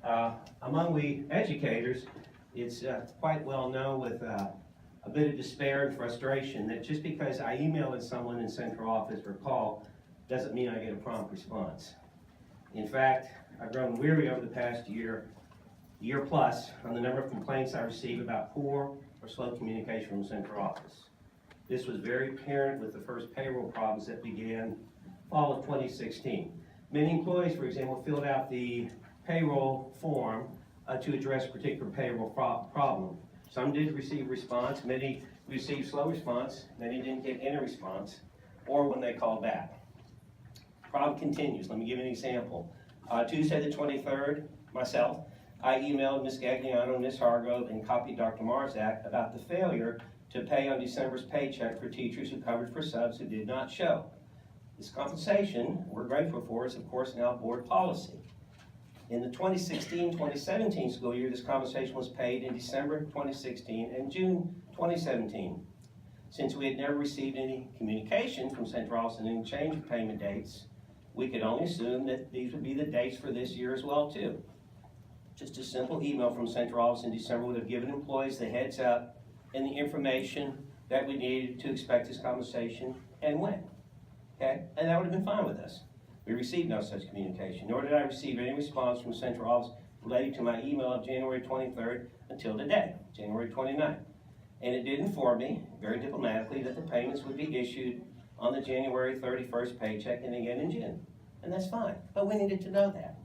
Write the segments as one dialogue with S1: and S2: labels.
S1: Among we educators, it's quite well known with a bit of despair and frustration that just because I email at someone in central office or call doesn't mean I get a prompt response. In fact, I've grown weary over the past year plus, on the number of complaints I receive about poor or slow communication from central office. This was very apparent with the first payroll problems that began fall of 2016. Many employees, for example, filled out the payroll form to address a particular payroll problem. Some did receive response, many received slow response, many didn't get any response, or when they called back. Problem continues. Let me give you an example. Tuesday the 23rd, myself, I emailed Ms. Gagliano, Ms. Hargrove, and copied Dr. Marzak about the failure to pay on December's paycheck for teachers who covered for subs who did not show. This compensation, we're grateful for, is of course now board policy. In the 2016-2017 school year, this compensation was paid in December 2016 and June 2017. Since we had never received any communication from Central Office and any change of payment dates, we could only assume that these would be the dates for this year as well too. Just a simple email from Central Office in December would have given employees the heads up and the information that we needed to expect this compensation and when. Okay? And that would have been fine with us. We received no such communication, nor did I receive any response from Central Office related to my email of January 23rd until today, January 29th. And it did inform me, very diplomatically, that the payments would be issued on the January 31st paycheck and again in June. And that's fine, but we needed to know that.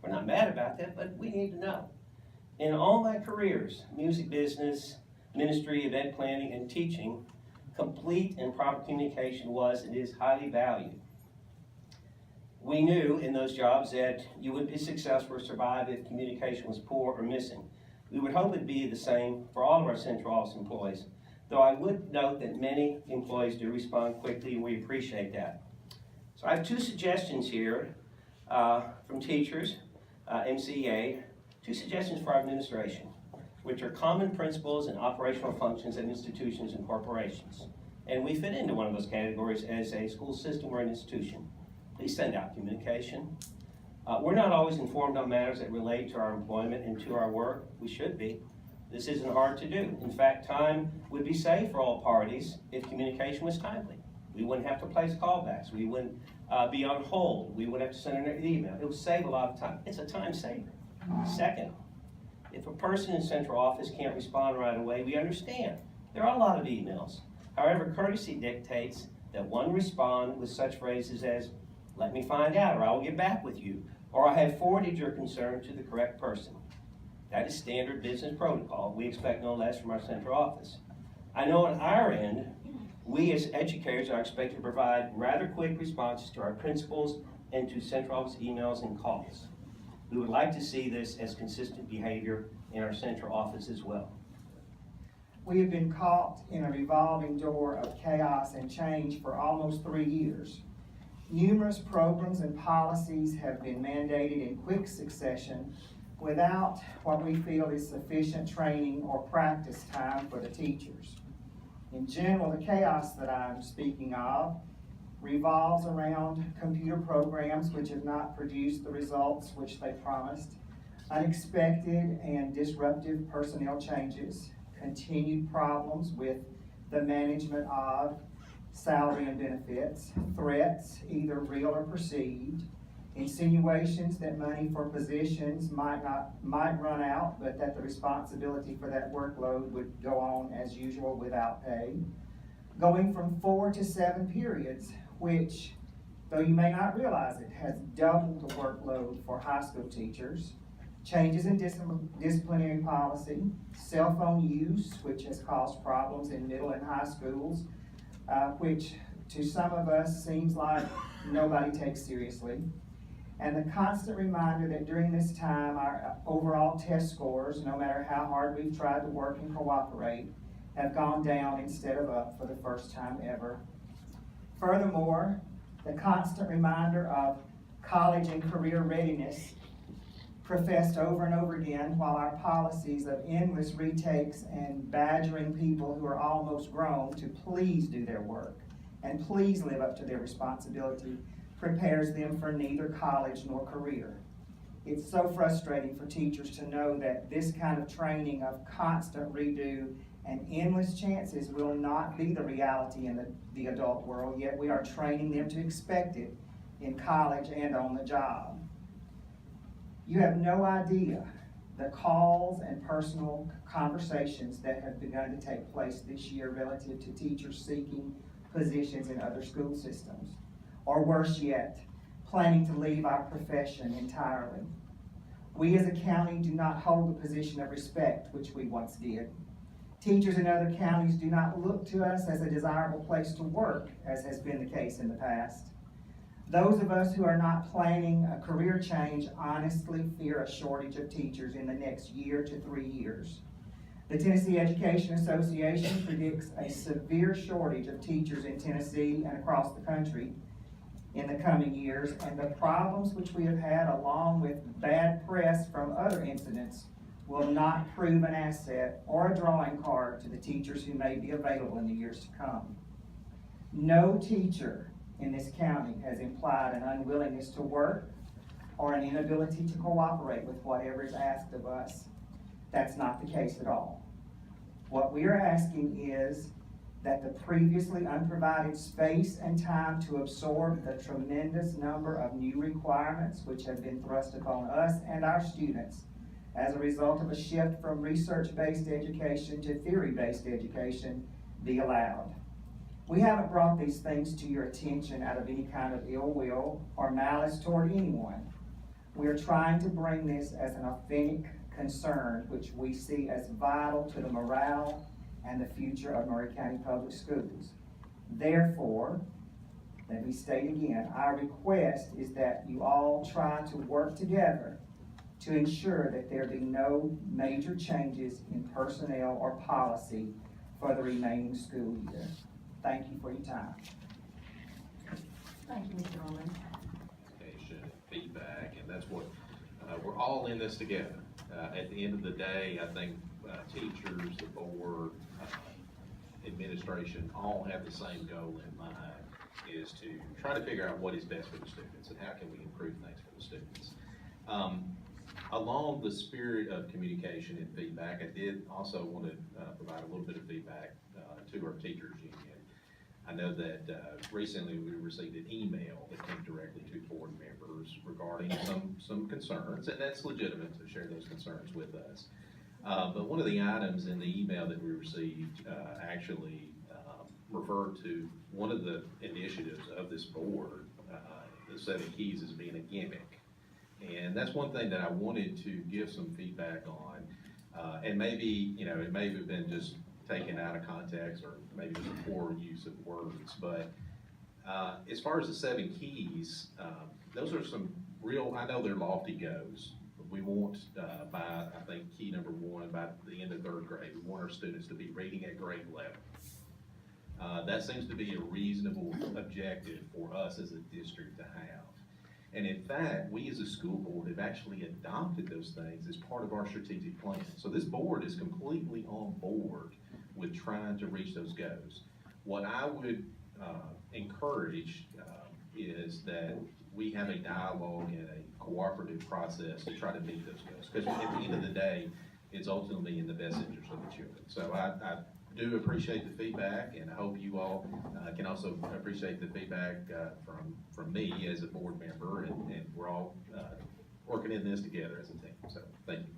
S1: We're not mad about that, but we need to know. In all my careers, music business, ministry, event planning, and teaching, complete and proper communication was and is highly valued. We knew in those jobs that you would be successful or survive if communication was poor or missing. We would hope it'd be the same for all of our central office employees, though I would note that many employees do respond quickly, and we appreciate that. So I have two suggestions here from teachers, MCEA, two suggestions for our administration, which are common principles and operational functions at institutions and corporations. And we fit into one of those categories as a school system or an institution. Please send out communication. We're not always informed on matters that relate to our employment and to our work. We should be. This isn't hard to do. In fact, time would be saved for all parties if communication was timely. We wouldn't have to place callbacks. We wouldn't be on hold. We wouldn't have to send an email. It would save a lot of time. It's a time saver. Second, if a person in central office can't respond right away, we understand. There are a lot of emails. However, courtesy dictates that one respond with such phrases as, "Let me find out," or "I will get back with you," or "I have forwarded your concern to the correct person." That is standard business protocol. We expect no less from our central office. I know on our end, we as educators are expected to provide rather quick responses to our principals and to central office emails and calls. We would like to see this as consistent behavior in our central office as well.
S2: We have been caught in a revolving door of chaos and change for almost 3 years. Numerous programs and policies have been mandated in quick succession without what we feel is sufficient training or practice time for the teachers. In general, the chaos that I'm speaking of revolves around computer programs which have not produced the results which they promised, unexpected and disruptive personnel changes, continued problems with the management of salary and benefits, threats, either real or perceived, insinuations that money for positions might run out, but that the responsibility for that workload would go on as usual without pay, going from 4 to 7 periods, which, though you may not realize it, has doubled the workload for high school teachers, changes in disciplinary policy, cell phone use, which has caused problems in middle and high schools, which to some of us seems like nobody takes seriously, and the constant reminder that during this time our overall test scores, no matter how hard we've tried to work and cooperate, have gone down instead of up for the first time ever. Furthermore, the constant reminder of college and career readiness professed over and over again, while our policies of endless retakes and badgering people who are almost grown to please do their work and please live up to their responsibility prepares them for neither college nor career. It's so frustrating for teachers to know that this kind of training of constant redo and endless chances will not be the reality in the adult world, yet we are training them to expect it in college and on the job. You have no idea the calls and personal conversations that have begun to take place this year relative to teachers seeking positions in other school systems, or worse yet, planning to leave our profession entirely. We as a county do not hold the position of respect which we once did. Teachers in other counties do not look to us as a desirable place to work, as has been the case in the past. Those of us who are not planning a career change honestly fear a shortage of teachers in the next year to 3 years. The Tennessee Education Association predicts a severe shortage of teachers in Tennessee and across the country in the coming years, and the problems which we have had, along with bad press from other incidents, will not prove an asset or a drawing card to the teachers who may be available in the years to come. No teacher in this county has implied an unwillingness to work or an inability to cooperate with whatever is asked of us. That's not the case at all. What we are asking is that the previously unprovided space and time to absorb the tremendous number of new requirements which have been thrust upon us and our students as a result of a shift from research-based education to theory-based education be allowed. We haven't brought these things to your attention out of any kind of ill will or malice toward anyone. We are trying to bring this as an authentic concern which we see as vital to the morale and the future of Maury County Public Schools. Therefore, let me state again, our request is that you all try to work together to ensure that there be no major changes in personnel or policy for the remaining school year. Thank you for your time.
S3: Thank you, Mr. Norman.
S4: Communication and feedback, and that's what, we're all in this together. At the end of the day, I think teachers, the board, administration, all have the same goal in mind, is to try to figure out what is best for the students and how can we improve things for the students. Along the spirit of communication and feedback, I did also want to provide a little bit of feedback to our teachers union. I know that recently we received an email that came directly to board members regarding some concerns, and that's legitimate to share those concerns with us. But one of the items in the email that we received actually referred to one of the initiatives of this board, the 7 Keys, as being a gimmick. And that's one thing that I wanted to give some feedback on. And maybe, it may have been just taken out of context, or maybe just a poor use of words. But as far as the 7 Keys, those are some real, I know they're lofty goals. We want, by, I think, key number 1, by the end of 3rd grade, we want our students to be reading at grade level. That seems to be a reasonable objective for us as a district to have. And in fact, we as a school board have actually adopted those things as part of our strategic plan. So this board is completely on board with trying to reach those goals. What I would encourage is that we have a dialogue and a cooperative process to try to meet those goals. Because at the end of the day, it's ultimately in the best interest of the children. So I do appreciate the feedback, and I hope you all can also appreciate the feedback from me as a board member, and we're all working in this together as a team. So thank you.